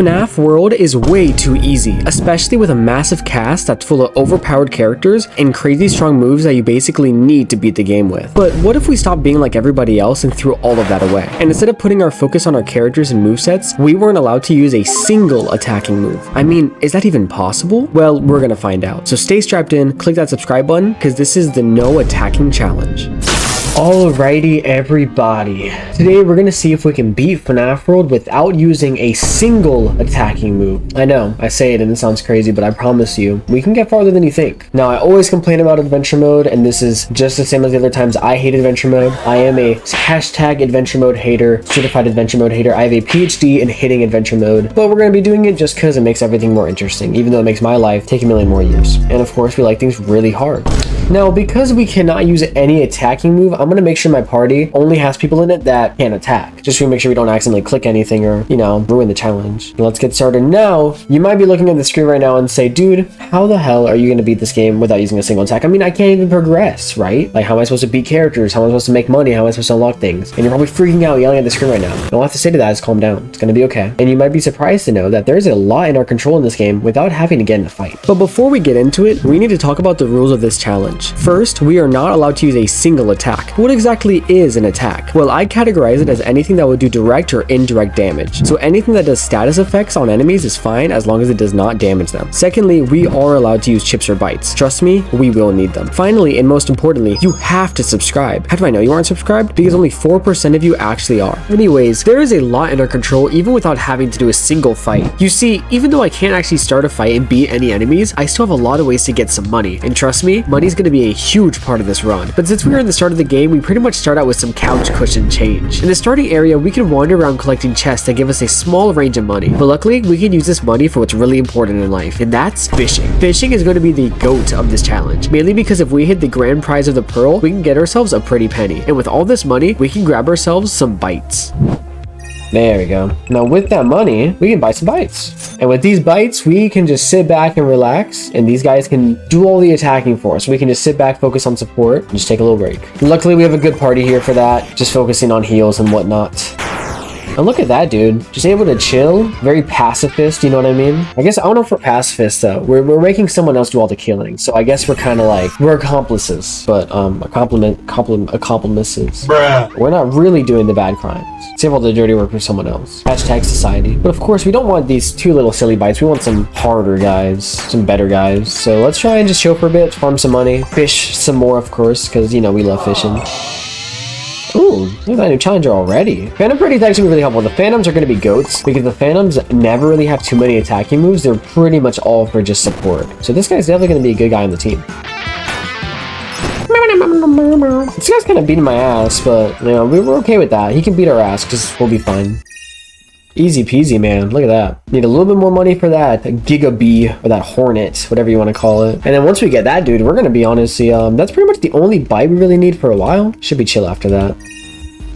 FNaF World is way too easy, especially with a massive cast that's full of overpowered characters and crazy strong moves that you basically need to beat the game with. But what if we stopped being like everybody else and threw all of that away? And instead of putting our focus on our characters and movesets, we weren't allowed to use a single attacking move. I mean, is that even possible? Well, we're gonna find out. So stay strapped in, click that subscribe button, because this is the no attacking challenge. Alrighty everybody, today we're gonna see if we can beat FNaF World without using a single attacking move. I know, I say it and it sounds crazy, but I promise you, we can get farther than you think. Now, I always complain about adventure mode, and this is just the same as the other times I hate adventure mode. I am a hashtag adventure mode hater, certified adventure mode hater. I have a PhD in hating adventure mode, but we're gonna be doing it just because it makes everything more interesting, even though it makes my life take a million more years. And of course, we like things really hard. Now, because we cannot use any attacking move, I'm gonna make sure my party only has people in it that can attack, just to make sure we don't accidentally click anything or, you know, ruin the challenge. Let's get started now. You might be looking at the screen right now and say, dude, how the hell are you gonna beat this game without using a single attack? I mean, I can't even progress, right? Like, how am I supposed to beat characters? How am I supposed to make money? How am I supposed to unlock things? And you're probably freaking out, yelling at the screen right now. All I have to say to that is calm down. It's gonna be okay. And you might be surprised to know that there's a lot in our control in this game without having to get in a fight. But before we get into it, we need to talk about the rules of this challenge. First, we are not allowed to use a single attack. What exactly is an attack? Well, I categorize it as anything that would do direct or indirect damage. So anything that does status effects on enemies is fine as long as it does not damage them. Secondly, we are allowed to use chips or bites. Trust me, we will need them. Finally, and most importantly, you have to subscribe. How do I know you aren't subscribed? Because only 4% of you actually are. Anyways, there is a lot in our control even without having to do a single fight. You see, even though I can't actually start a fight and beat any enemies, I still have a lot of ways to get some money. And trust me, money's going to be a huge part of this run. But since we are in the start of the game, we pretty much start out with some couch cushion change. In the starting area, we can wander around collecting chests that give us a small range of money. But luckily, we can use this money for what's really important in life, and that's fishing. Fishing is going to be the GOAT of this challenge, mainly because if we hit the grand prize of the pearl, we can get ourselves a pretty penny. And with all this money, we can grab ourselves some bites. There we go. Now with that money, we can buy some bites. And with these bites, we can just sit back and relax, and these guys can do all the attacking for us. We can just sit back, focus on support, and just take a little break. Luckily, we have a good party here for that, just focusing on heals and whatnot. And look at that, dude. Just able to chill. Very pacifist, you know what I mean? I guess, I don't know if we're pacifists, though. We're making someone else do all the killing. So I guess we're kind of like, we're accomplices. But, accomplices. Bruh. We're not really doing the bad crimes. Save all the dirty work for someone else. Hashtag society. But of course, we don't want these two little silly bites. We want some harder guys. Some better guys. So let's try and just chill for a bit, farm some money, fish some more, of course, because, you know, we love fishing. Ooh, look at that new challenger already. Phantom Pretty is actually really helpful. The Phantoms are going to be goats because the Phantoms never really have too many attacking moves. They're pretty much all for just support. So this guy's definitely going to be a good guy on the team. This guy's kind of beating my ass, but, you know, we're okay with that. He can beat our ass because we'll be fine. Easy peasy, man. Look at that. Need a little bit more money for that Giga Bee or that Hornet, whatever you want to call it. And then once we get that, dude, we're going to be honestly, that's pretty much the only bite we really need for a while. Should be chill after that.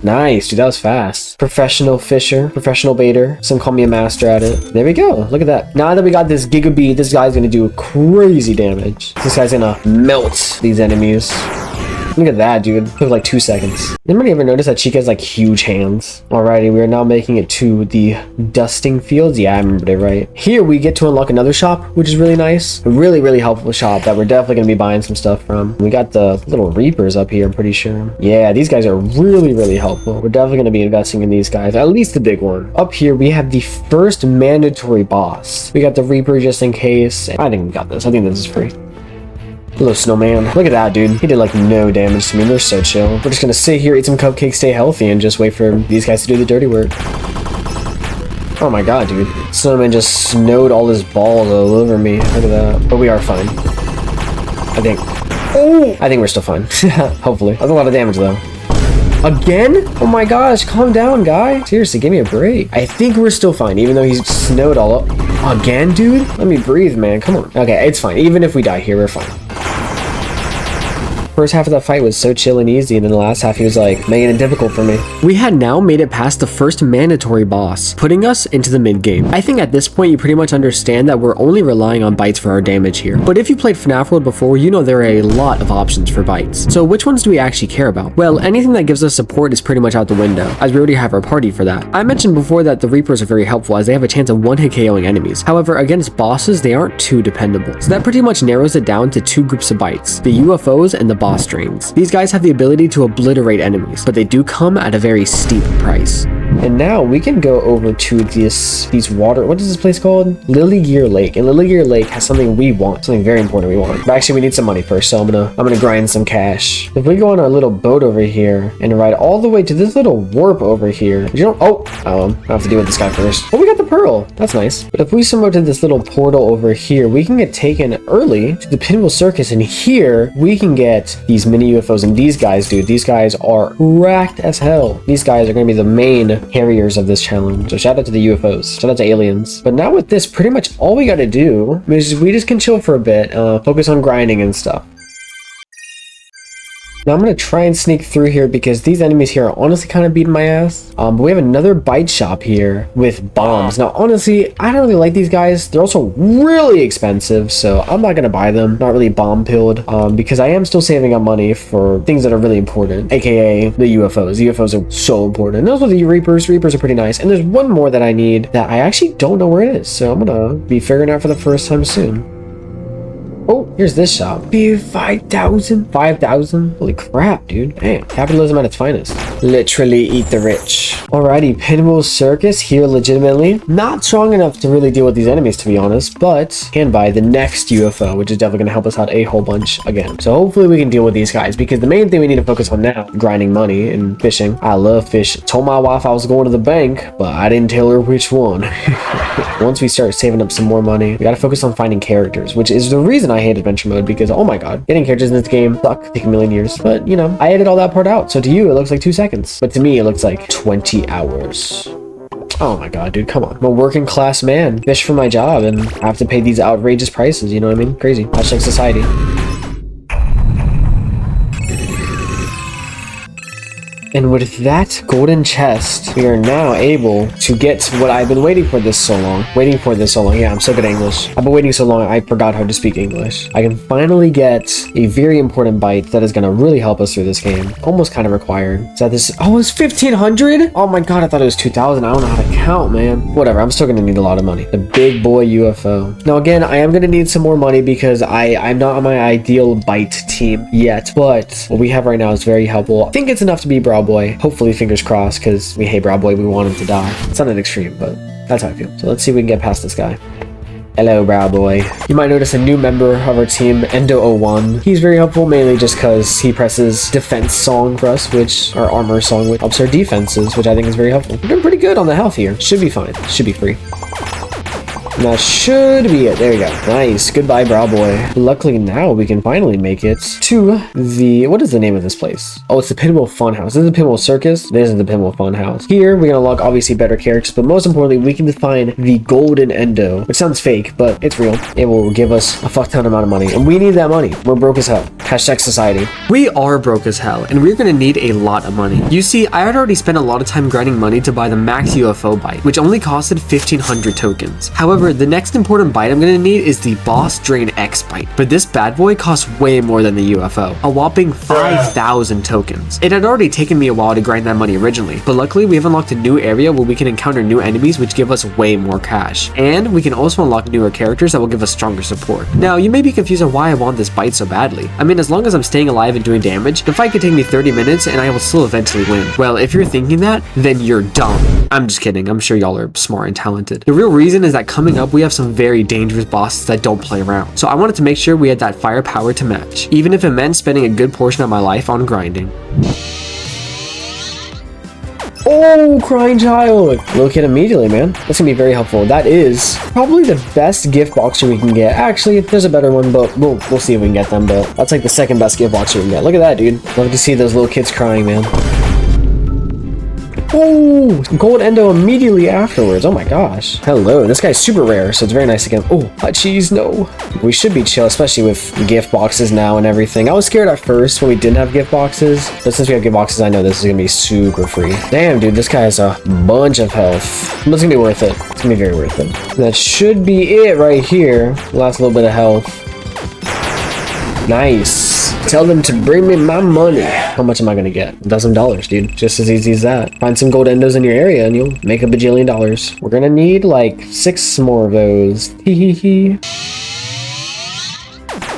Nice, dude, that was fast. Professional fisher, professional baiter. Some call me a master at it. There we go. Look at that. Now that we got this Giga Bee, this guy's going to do crazy damage. This guy's going to melt these enemies. Look at that, dude. Took like 2 seconds. Anybody ever notice that Chica has like huge hands? Alrighty, we are now making it to the dusting fields. Yeah, I remembered it right. Here we get to unlock another shop, which is really nice. A really, really helpful shop that we're definitely going to be buying some stuff from. We got the little Reapers up here, I'm pretty sure. Yeah, these guys are really, really helpful. We're definitely going to be investing in these guys, at least the big one. Up here, we have the first mandatory boss. We got the Reaper just in case. I think we got this. I think this is free. Little snowman. Look at that, dude. He did like no damage to me. They're so chill. We're just gonna sit here, eat some cupcakes, stay healthy, and just wait for these guys to do the dirty work. Oh my god, dude. Snowman just snowed all his balls all over me. Look at that. But we are fine. I think. Oh! I think we're still fine. Hopefully. That's a lot of damage, though. Again? Oh my gosh, calm down, guy. Seriously, give me a break. I think we're still fine, even though he's snowed all up. Again, dude? Let me breathe, man. Come on. Okay, it's fine. Even if we die here, we're fine. First half of that fight was so chill and easy, and then the last half he was like making it difficult for me. We had now made it past the first mandatory boss, putting us into the mid game. I think at this point you pretty much understand that we're only relying on bites for our damage here. But if you played FNaF World before, you know there are a lot of options for bites. So which ones do we actually care about? Well, anything that gives us support is pretty much out the window, as we already have our party for that. I mentioned before that the Reapers are very helpful as they have a chance of one-hit KOing enemies. However, against bosses, they aren't too dependable. So that pretty much narrows it down to two groups of bites, the UFOs and the boss drains. These guys have the ability to obliterate enemies, but they do come at a very steep price. And now we can go over to these water, what is this place called? Lily Gear Lake. And Lily Gear Lake has something we want, something very important we want. But actually we need some money first, so I'm gonna grind some cash. If we go on our little boat over here and ride all the way to this little warp over here, I have to deal with this guy first. Oh, we got the pearl. That's nice. But if we swim to this little portal over here, we can get taken early to the Pinwheel Circus, and here we can get these mini UFOs. And these guys, dude, these guys are racked as hell. These guys are gonna be the main carriers of this challenge. So shout out to the UFOs, shout out to aliens. But now with this, pretty much all we gotta do is we just can chill for a bit, focus on grinding and stuff. Now I'm going to try and sneak through here because these enemies here are honestly kind of beating my ass. But we have another bite shop here with bombs. Now honestly, I don't really like these guys. They're also really expensive, so I'm not going to buy them. Not really bomb pilled because I am still saving up money for things that are really important, aka the UFOs. The UFOs are so important. And those are the Reapers. Reapers are pretty nice. And there's one more that I need that I actually don't know where it is. So I'm going to be figuring out for the first time soon. Oh, here's this shop. 5,000? 5,000? Holy crap, dude. Damn. Capitalism at its finest. Literally eat the rich. Alrighty, Pinwheel Circus here legitimately. Not strong enough to really deal with these enemies, to be honest, but can buy the next UFO, which is definitely going to help us out a whole bunch again. So hopefully we can deal with these guys, because the main thing we need to focus on now, grinding money and fishing. I love fish. Told my wife I was going to the bank, but I didn't tell her which one. Once we start saving up some more money, we got to focus on finding characters, which is the reason I hate adventure mode, because oh my god, getting characters in this game suck, take a million years. But you know, I edited all that part out, so to you it looks like 2 seconds, but to me it looks like 20 hours. Oh my god, dude, come on. I'm a working class man, fish for my job, and I have to pay these outrageous prices, you know what I mean? Crazy. Hashtag society. And with that golden chest, we are now able to get what I've been waiting for this so long. Yeah, I'm so good at English. I've been waiting so long, I forgot how to speak English. I can finally get a very important bite that is going to really help us through this game. Almost kind of required. So this, oh, it's 1,500? Oh my god, I thought it was 2,000. I don't know how to count, man. Whatever, I'm still going to need a lot of money. The big boy UFO. Now again, I am going to need some more money because I'm not on my ideal bite team yet. But what we have right now is very helpful. I think it's enough to be Brow Boy. Hopefully, fingers crossed, because we hate Brow Boy. We want him to die. It's not an extreme, but that's how I feel. So let's see if we can get past this guy. Hello, Brow Boy. You might notice a new member of our team, Endo01. He's very helpful, mainly just because he presses defense song for us, which our armor song, which helps our defenses, which I think is very helpful. We're doing pretty good on the health here. Should be fine. Should be free. And that should be it. There you go. Nice. Goodbye, Brow Boy. Luckily now we can finally make it to the... What is the name of this place? Oh, it's the Pinwheel Funhouse. This is the Pinwheel Circus. This is the Pinwheel Funhouse. Here, we're going to unlock obviously better characters, but most importantly, we can define the Golden Endo, which sounds fake, but it's real. It will give us a fuck ton amount of money, and we need that money. We're broke as hell. Hashtag society. We are broke as hell, and we're going to need a lot of money. You see, I had already spent a lot of time grinding money to buy the max UFO bite, which only costed 1,500 tokens. However, the next important bite I'm going to need is the Boss Drain X bite, but this bad boy costs way more than the UFO, a whopping 5,000 tokens. It had already taken me a while to grind that money originally, but luckily we have unlocked a new area where we can encounter new enemies which give us way more cash, and we can also unlock newer characters that will give us stronger support. Now, you may be confused on why I want this bite so badly. I mean, as long as I'm staying alive and doing damage, the fight could take me 30 minutes and I will still eventually win. Well, if you're thinking that, then you're dumb. I'm just kidding. I'm sure y'all are smart and talented. The real reason is that coming up we have some very dangerous bosses that don't play around. So I wanted to make sure we had that firepower to match, even if it meant spending a good portion of my life on grinding. Oh, crying child. Locate immediately, man. That's gonna be very helpful. That is probably the best gift boxer we can get. Actually, there's a better one, but we'll see if we can get them. But that's like the second best gift boxer we can get. Look at that, dude. Love to see those little kids crying, man. Oh, gold endo immediately afterwards. Oh my gosh. Hello, this guy's super rare, so it's very nice again. Oh, hot cheese, no. We should be chill, especially with gift boxes now and everything. I was scared at first when we didn't have gift boxes, but since we have gift boxes, I know this is gonna be super free. Damn, dude, this guy has a bunch of health. But it's gonna be worth it. It's gonna be very worth it. That should be it right here. Last little bit of health. Nice. Tell them to bring me my money. How much am I gonna get? $1,000, dude. Just as easy as that. Find some gold endos in your area and you'll make a bajillion dollars. We're gonna need like 6 more of those. Hee hee hee.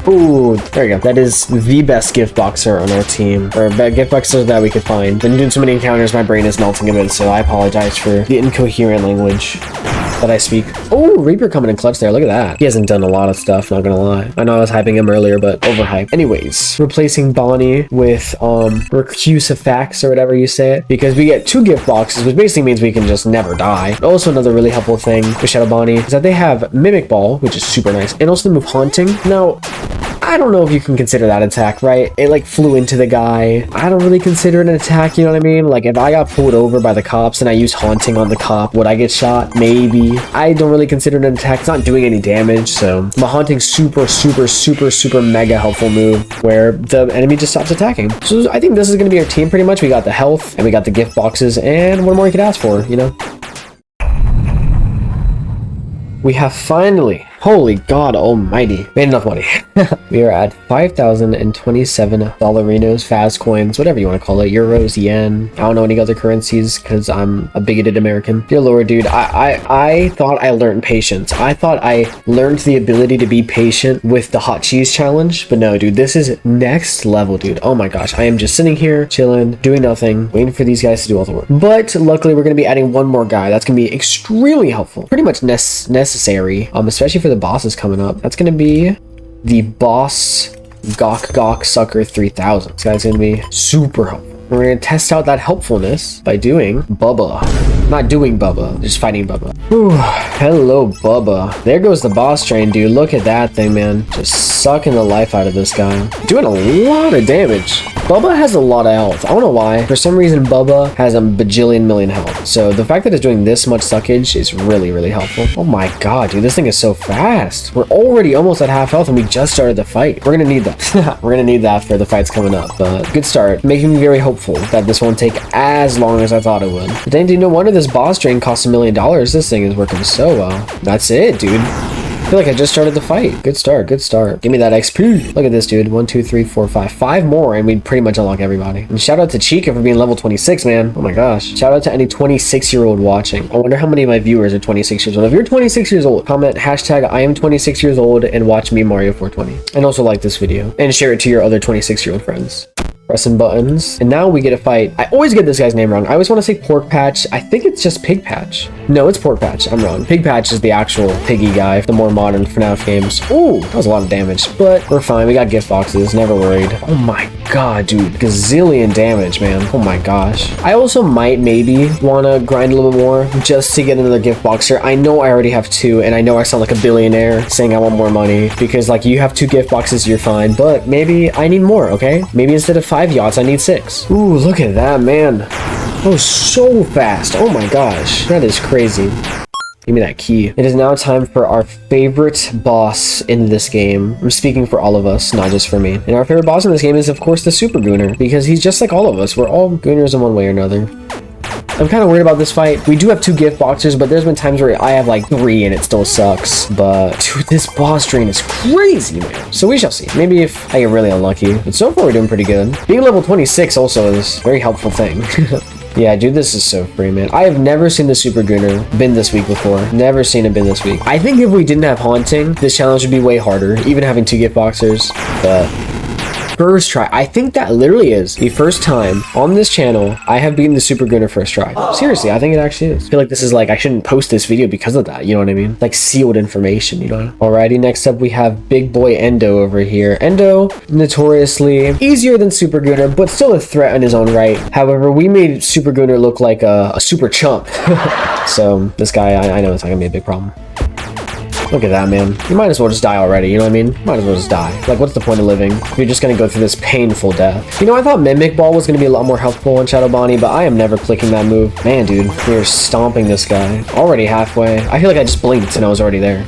Ooh, there you go. That is the best gift boxer on our team. Or gift boxer that we could find. Been doing so many encounters, my brain is melting a bit, so I apologize for the incoherent language that I speak. Oh, Reaper coming in clutch there. Look at that. He hasn't done a lot of stuff, not gonna lie. I know I was hyping him earlier, but overhyped. Anyways, replacing Bonnie with Recusifex or whatever you say it, because we get 2 gift boxes, which basically means we can just never die. Also, another really helpful thing with Shadow Bonnie is that they have Mimic Ball, which is super nice, and also the move Haunting. Now, I don't know if you can consider that attack, right? It like flew into the guy. I don't really consider it an attack, you know what I mean? Like if I got pulled over by the cops and I used Haunting on the cop, would I get shot? Maybe. I don't really consider it an attack. It's not doing any damage, so but Haunting super mega helpful move where the enemy just stops attacking. So I think this is gonna be our team pretty much. We got the health and we got the gift boxes, and what more you could ask for, you know? We have finally, holy God almighty, made enough money. We are at 5,027 dollarinos, fast coins, whatever you want to call it, euros, yen. I don't know any other currencies because I'm a bigoted American. Dear Lord, dude, I thought I learned patience. I thought I learned the ability to be patient with the hot cheese challenge, but no, dude, this is next level, dude. Oh my gosh, I am just sitting here, chilling, doing nothing, waiting for these guys to do all the work. But luckily, we're going to be adding one more guy. That's going to be extremely helpful. Pretty much necessary, especially for the bosses coming up. That's going to be the boss Gok Sucker 3000. This guy's gonna be super helpful. We're gonna test out that helpfulness by doing Bubba. Not doing Bubba, just fighting Bubba. Whew, hello Bubba. There goes the boss train, dude. Look at that thing, man. Just sucking the life out of this guy. Doing a lot of damage. Bubba has a lot of health. I don't know why. For some reason, Bubba has a bajillion million health. So the fact that it's doing this much suckage is really helpful. Oh my God, dude, this thing is so fast. We're already almost at half health and we just started the fight. We're gonna need that. We're gonna need that for the fights coming up. But good start. Making me very hopeful that this won't take as long as I thought it would. But dang, dude, no wonder this boss train costs $1 million. This thing is working so well. That's it, dude. I feel like I just started the fight. Good start, good start. Give me that XP. Look at this, dude. 1, 2, 3, 4, 5. 5 more, and we'd pretty much unlock everybody. And shout out to Chica for being level 26, man. Oh my gosh. Shout out to any 26-year-old watching. I wonder how many of my viewers are 26 years old. If you're 26 years old, comment hashtag I am 26 years old and watch me Mario 420. And also like this video. And share it to your other 26-year-old friends. Pressing buttons, and now we get a fight. I always get this guy's name wrong. I always want to say Pork Patch. I think it's just Pig Patch. No, it's Pork Patch. I'm wrong. Pig Patch is the actual piggy guy, the more modern FNaF games. Ooh, that was a lot of damage, but we're fine. We got gift boxes, never worried. Oh my God, dude, gazillion damage, man. Oh my gosh. I also might maybe want to grind a little bit more just to get another gift boxer. I know I already have 2, and I know I sound like a billionaire saying I want more money because like you have 2 gift boxes, you're fine, but maybe I need more, okay? Maybe instead of 5 yachts, I need 6. Ooh, look at that, man. Oh, so fast. Oh my gosh, that is crazy. Give me that key. It is now time for our favorite boss in this game. I'm speaking for all of us, not just for me. And our favorite boss in this game is, of course, the Super Gooner, because he's just like all of us. We're all Gooners in one way or another. I'm kind of worried about this fight. We do have 2 gift boxes, but there's been times where I have like 3 and it still sucks. But dude, this boss train is crazy, man. So we shall see. Maybe if I get really unlucky. But so far we're doing pretty good. Being level 26 also is a very helpful thing. Yeah, dude, this is so free, man. I have never seen the Super Gooner bin this week before. Never seen it bin this week. I think if we didn't have Haunting, this challenge would be way harder, even having 2 gift boxers. But first try. I think that literally is the first time on this channel I have beaten the Super Gooner first try. Seriously, I think it actually is. I feel like this is like, I shouldn't post this video because of that, you know what I mean? Like sealed information, you know? Alrighty, next up we have Big Boy Endo over here. Endo, notoriously easier than Super Gooner, but still a threat in his own right. However, we made Super Gooner look like a super chump. So this guy, I know it's not gonna be a big problem. Look at that, man. You might as well just die already, you know what I mean? Might as well just die. Like, what's the point of living if you're just gonna go through this painful death? You know, I thought Mimic Ball was gonna be a lot more helpful in Shadow Bonnie, but I am never clicking that move. Man, dude, we're stomping this guy. Already halfway. I feel like I just blinked and I was already there.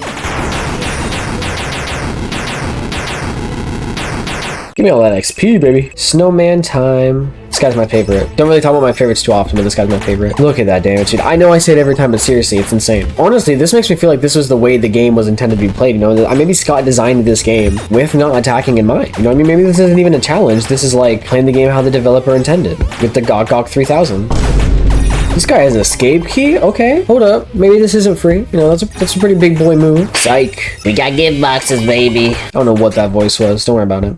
Give me all that XP, baby. Snowman time. This guy's my favorite. Don't really talk about my favorites too often, but this guy's my favorite. Look at that damage, dude. I know I say it every time, but seriously, it's insane. Honestly, this makes me feel like this was the way the game was intended to be played, you know? Maybe Scott designed this game with not attacking in mind. You know what I mean? Maybe this isn't even a challenge. This is like playing the game how the developer intended with the Gok 3000. This guy has an escape key? Okay, hold up. Maybe this isn't free. You know, that's a pretty big boy move. Psych. We got gift boxes, baby. I don't know what that voice was. Don't worry about it.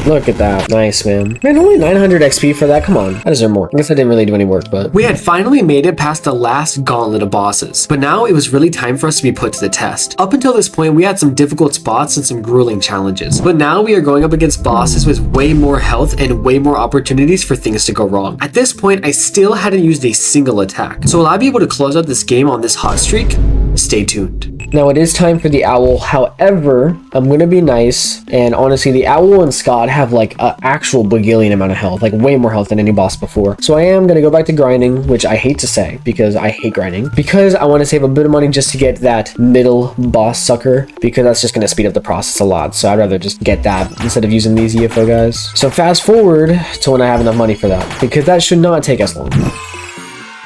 Look at that. Nice, man. Man, only 900 XP for that? Come on. I deserve more. I guess I didn't really do any work, but... We had finally made it past the last gauntlet of bosses, but now it was really time for us to be put to the test. Up until this point, we had some difficult spots and some grueling challenges, but now we are going up against bosses with way more health and way more opportunities for things to go wrong. At this point, I still hadn't used a single attack. So will I be able to close out this game on this hot streak? Stay tuned. Now it is time for the owl. However, I'm gonna be nice, and honestly, the owl and Scott have like an actual bagillion amount of health, like way more health than any boss before. So I am gonna go back to grinding, which I hate to say because I hate grinding, because I want to save a bit of money just to get that middle boss sucker, because that's just gonna speed up the process a lot. So I'd rather just get that instead of using these EFO guys. So fast forward to when I have enough money for that, because that should not take us long.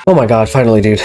Oh my god, finally, dude.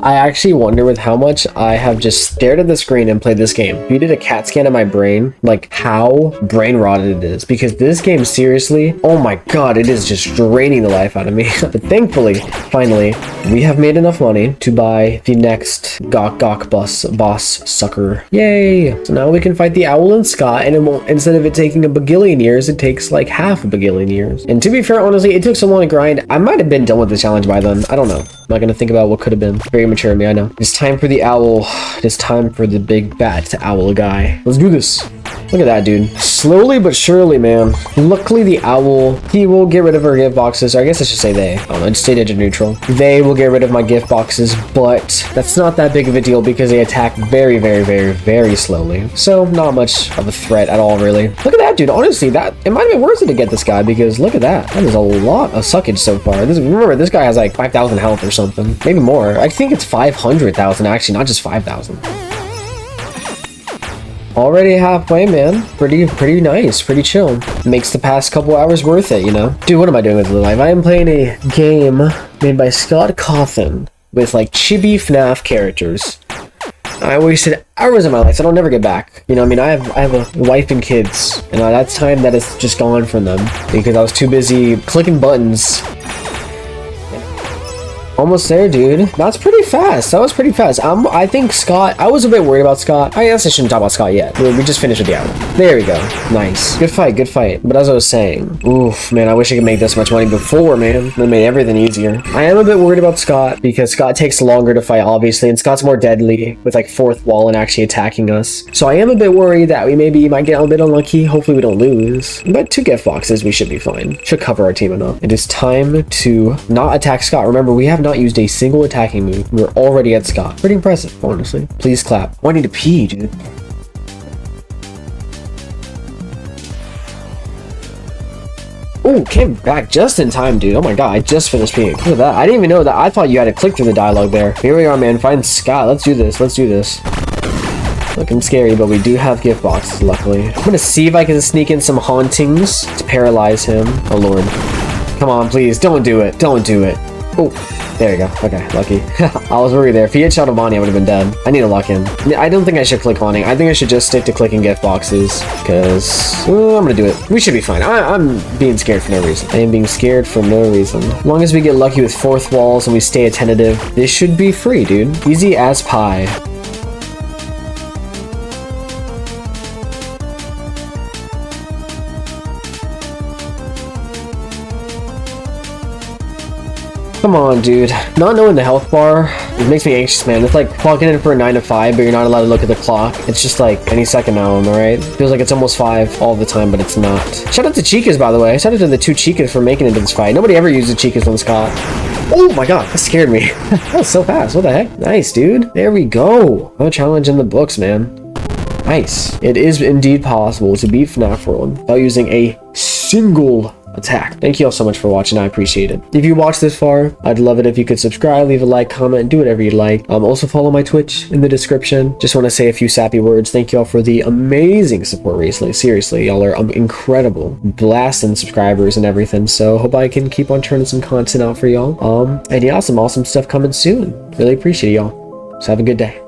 I actually wonder with how much I have just stared at the screen and played this game. If you did a CAT scan of my brain, like how brain rotted it is. Because this game, seriously, oh my god, it is just draining the life out of me. But thankfully, finally, we have made enough money to buy the next Gok boss sucker. Yay! So now we can fight the owl and Scott, and it won't, instead of it taking a bagillion years, it takes like half a bagillion years. And to be fair, honestly, it took so long to grind, I might have been done with the challenge by then. I don't know. I'm not gonna think about what could have been. Very mature of me, I know. It's time for the owl. It is time for the big bad owl guy. Let's do this. Look at that, dude. Slowly but surely, man. Luckily, the owl, he will get rid of our gift boxes. Or I guess I should say they. I don't know, just stay digit neutral. They will get rid of my gift boxes, but that's not that big of a deal because they attack very, very, very, very slowly. So, not much of a threat at all, really. Look at that, dude. Honestly, that it might have been worth it to get this guy because look at that. That is a lot of suckage so far. Remember, this guy has like 5,000 health or something. Maybe more. I think it's 500,000 actually, not just 5,000. Already halfway, man. Pretty nice, pretty chill. Makes the past couple hours worth it, you know? Dude, what am I doing with my life? I am playing a game made by Scott Cawthon with like chibi FNaF characters. I wasted hours of my life, so I'll never get back. You know, I mean, I have a wife and kids, and that's time that is just gone from them because I was too busy clicking buttons. Almost there, dude. That's pretty fast. That was pretty fast. I think Scott, I was a bit worried about Scott. I guess I shouldn't talk about Scott yet. We just finished with the owl. There we go. Nice. Good fight, good fight. But as I was saying, oof, man, I wish I could make this much money before, man. It made everything easier. I am a bit worried about Scott because Scott takes longer to fight, obviously, and Scott's more deadly with like fourth wall and actually attacking us. So I am a bit worried that we maybe might get a bit unlucky. Hopefully we don't lose. But 2 gift boxes, we should be fine. Should cover our team enough. It is time to not attack Scott. Remember, we have not used a single attacking move. We're already at Scott. Pretty impressive, honestly. Please clap. Oh, I need to pee, dude. Oh, came back just in time, dude. Oh my god, I just finished peeing. Look at that. I didn't even know that. I thought you had to click through the dialogue there. Here we are, man. Find Scott. Let's do this. Let's do this. Looking scary, but we do have gift boxes, luckily. I'm gonna see if I can sneak in some hauntings to paralyze him. Oh, Lord. Come on, please. Don't do it. Don't do it. Oh, there you go. Okay, lucky. I was worried there. If he had Shadow Bonnie, I would have been dead. I need to lock in. I don't think I should click haunting. I think I should just stick to clicking gift boxes because I'm gonna do it. We should be fine. I'm being scared for no reason. I am being scared for no reason. As long as we get lucky with fourth walls and we stay attentive, this should be free, dude. Easy as pie. Come on, dude. Not knowing the health bar, it makes me anxious, man. It's like clocking in for a 9 to 5, but you're not allowed to look at the clock. It's just like any second now, am I right? Feels like it's almost 5 all the time, but it's not. Shout out to Chicas, by the way. Shout out to the 2 Chicas for making it to this fight. Nobody ever uses Chicas on Scott. Oh my god, that scared me. That was so fast. What the heck? Nice, dude. There we go. Another challenge in the books, man. Nice. It is indeed possible to beat FNaF World without using a single attack. Thank you all so much for watching. I appreciate it. If you watched this far, I'd love it if you could subscribe, leave a like, comment, and do whatever you'd like. Also follow my Twitch in the description. Just want to say a few sappy words. Thank you all for the amazing support recently. Seriously, y'all are incredible, blasting subscribers and everything. So hope I can keep on turning some content out for y'all. And yeah, some awesome stuff coming soon. Really appreciate y'all. So have a good day.